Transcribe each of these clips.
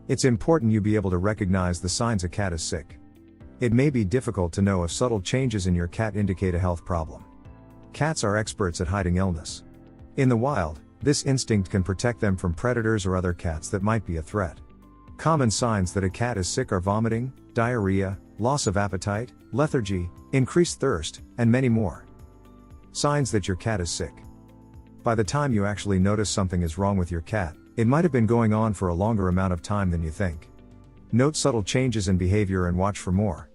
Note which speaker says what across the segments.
Speaker 1: It's important you be able to recognize the signs a cat is sick. It may be difficult to know if subtle changes in your cat indicate a health problem. Cats are experts at hiding illness. In the wild, this instinct can protect them from predators or other cats that might be a threat. Common signs that a cat is sick are vomiting, diarrhea, loss of appetite, lethargy, increased thirst, and many more. Signs that your cat is sick. By the time you actually notice something is wrong with your cat, it might have been going on for a longer amount of time than you think. Note subtle changes in behavior and watch for more.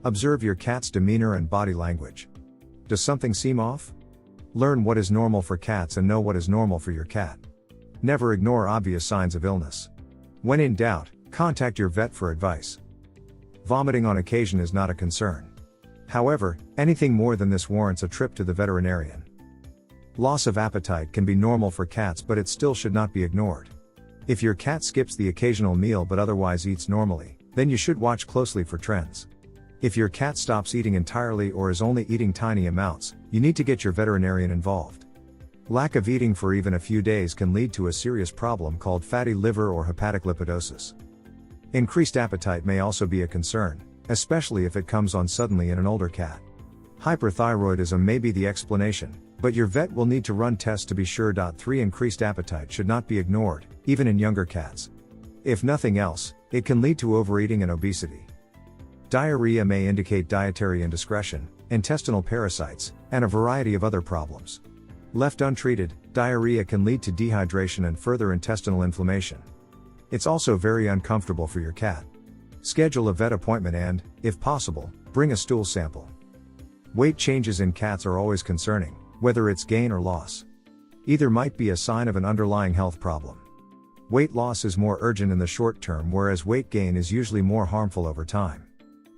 Speaker 1: Observe your cat's demeanor and body language. Does something seem off? Learn what is normal for cats and know what is normal for your cat. Never ignore obvious signs of illness. When in doubt, contact your vet for advice. Vomiting on occasion is not a concern. However, anything more than this warrants a trip to the veterinarian. Loss of appetite can be normal for cats, but it still should not be ignored. If your cat skips the occasional meal but otherwise eats normally, then you should watch closely for trends. If your cat stops eating entirely or is only eating tiny amounts, you need to get your veterinarian involved. Lack of eating for even a few days can lead to a serious problem called fatty liver or hepatic lipidosis. Increased appetite may also be a concern, especially if it comes on suddenly in an older cat. Hyperthyroidism may be the explanation, but your vet will need to run tests to be sure. 3. Increased appetite should not be ignored, even in younger cats. If nothing else, it can lead to overeating and obesity. Diarrhea may indicate dietary indiscretion, intestinal parasites, and a variety of other problems. Left untreated, diarrhea can lead to dehydration and further intestinal inflammation. It's also very uncomfortable for your cat. Schedule a vet appointment and, if possible, bring a stool sample. Weight changes in cats are always concerning, whether it's gain or loss. Either might be a sign of an underlying health problem. Weight loss is more urgent in the short term, whereas weight gain is usually more harmful over time.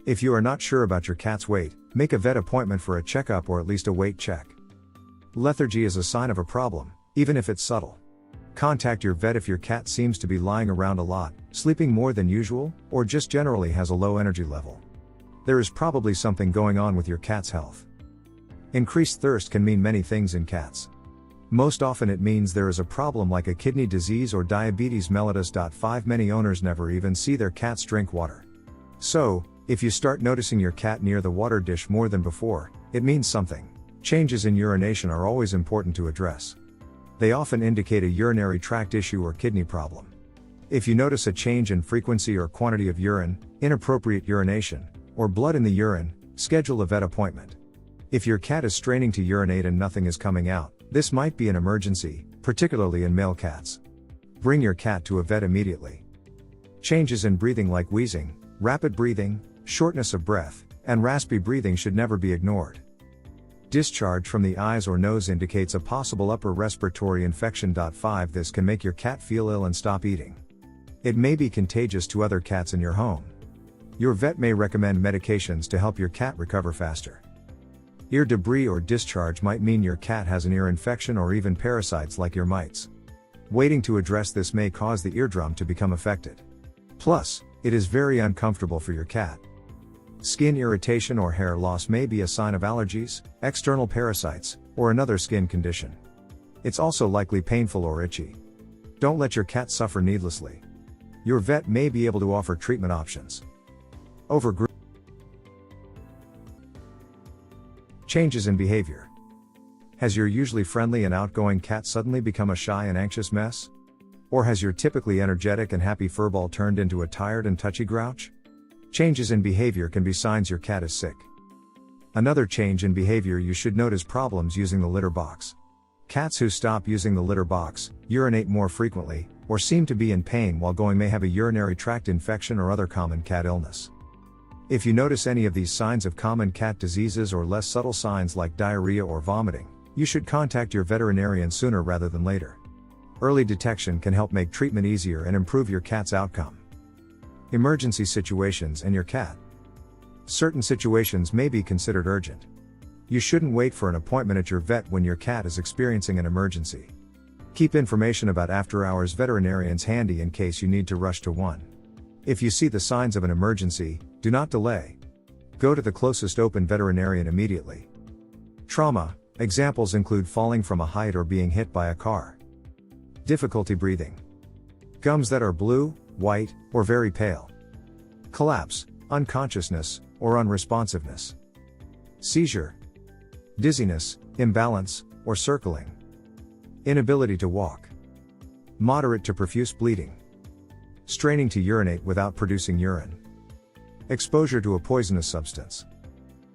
Speaker 1: If you are not sure about your cat's weight, make a vet appointment for a checkup or at least a weight check. Lethargy is a sign of a problem, even if it's subtle. Contact your vet if your cat seems to be lying around a lot, sleeping more than usual, or just generally has a low energy level. There is probably something going on with your cat's health. Increased thirst can mean many things in cats. Most often it means there is a problem like a kidney disease or diabetes mellitus. 5. Many owners never even see their cats drink water. So, if you start noticing your cat near the water dish more than before, it means something. Changes in urination are always important to address. They often indicate a urinary tract issue or kidney problem. If you notice a change in frequency or quantity of urine, inappropriate urination, or blood in the urine, schedule a vet appointment. If your cat is straining to urinate and nothing is coming out, this might be an emergency, particularly in male cats. Bring your cat to a vet immediately. Changes in breathing like wheezing, rapid breathing, shortness of breath, and raspy breathing should never be ignored. Discharge from the eyes or nose indicates a possible upper respiratory infection. 5. This can make your cat feel ill and stop eating. It may be contagious to other cats in your home. Your vet may recommend medications to help your cat recover faster. Ear debris or discharge might mean your cat has an ear infection or even parasites like ear mites. Waiting to address this may cause the eardrum to become affected. Plus, it is very uncomfortable for your cat. Skin irritation or hair loss may be a sign of allergies, external parasites, or another skin condition. It's also likely painful or itchy. Don't let your cat suffer needlessly. Your vet may be able to offer treatment options. Overgrooming. Changes in behavior. Has your usually friendly and outgoing cat suddenly become a shy and anxious mess? Or has your typically energetic and happy furball turned into a tired and touchy grouch? Changes in behavior can be signs your cat is sick. Another change in behavior you should note is problems using the litter box. Cats who stop using the litter box, urinate more frequently, or seem to be in pain while going may have a urinary tract infection or other common cat illness. If you notice any of these signs of common cat diseases or less subtle signs like diarrhea or vomiting, you should contact your veterinarian sooner rather than later. Early detection can help make treatment easier and improve your cat's outcome. Emergency situations and your cat. Certain situations may be considered urgent. You shouldn't wait for an appointment at your vet when your cat is experiencing an emergency. Keep information about after-hours veterinarians handy in case you need to rush to one. If you see the signs of an emergency, do not delay. Go to the closest open veterinarian immediately. Trauma. Examples include falling from a height or being hit by a car. Difficulty breathing. Gums that are blue, white, or very pale. Collapse, unconsciousness, or unresponsiveness. Seizure. Dizziness, imbalance, or circling. Inability to walk. Moderate to profuse bleeding. Straining to urinate without producing urine. Exposure to a poisonous substance.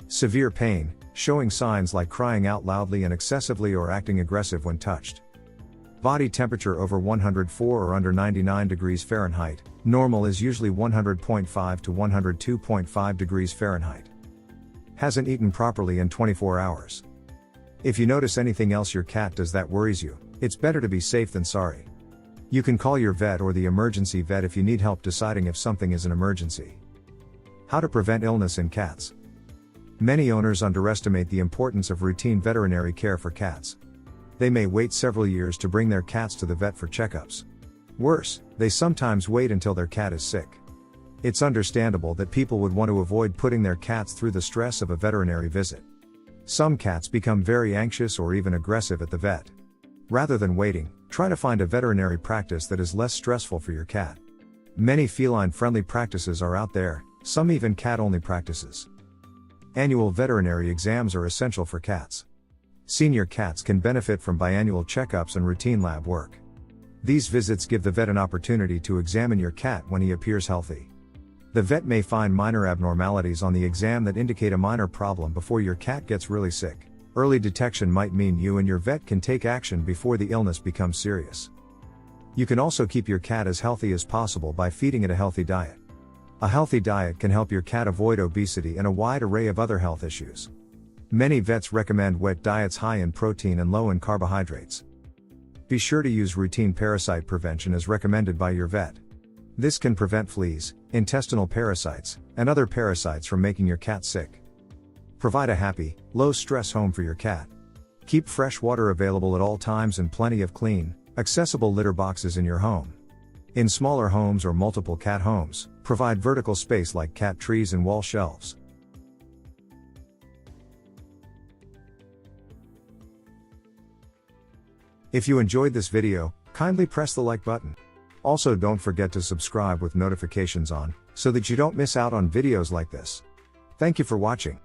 Speaker 1: Severe pain, showing signs like crying out loudly and excessively or acting aggressive when touched. Body temperature over 104 or under 99 degrees Fahrenheit, normal is usually 100.5 to 102.5 degrees Fahrenheit. Hasn't eaten properly in 24 hours. If you notice anything else your cat does that worries you, it's better to be safe than sorry. You can call your vet or the emergency vet if you need help deciding if something is an emergency. How to prevent illness in cats. Many owners underestimate the importance of routine veterinary care for cats. They may wait several years to bring their cats to the vet for checkups. Worse, they sometimes wait until their cat is sick. It's understandable that people would want to avoid putting their cats through the stress of a veterinary visit. Some cats become very anxious or even aggressive at the vet. Rather than waiting, try to find a veterinary practice that is less stressful for your cat. Many feline-friendly practices are out there, some even cat-only practices. Annual veterinary exams are essential for cats. Senior cats can benefit from biannual checkups and routine lab work. These visits give the vet an opportunity to examine your cat when he appears healthy. The vet may find minor abnormalities on the exam that indicate a minor problem before your cat gets really sick. Early detection might mean you and your vet can take action before the illness becomes serious. You can also keep your cat as healthy as possible by feeding it a healthy diet. A healthy diet can help your cat avoid obesity and a wide array of other health issues. Many vets recommend wet diets high in protein and low in carbohydrates. Be sure to use routine parasite prevention as recommended by your vet. This can prevent fleas, intestinal parasites, and other parasites from making your cat sick. Provide a happy, low-stress home for your cat. Keep fresh water available at all times and plenty of clean, accessible litter boxes in your home. In smaller homes or multiple cat homes, provide vertical space like cat trees and wall shelves. If you enjoyed this video, kindly press the like button. Also, don't forget to subscribe with notifications on, so that you don't miss out on videos like this. Thank you for watching.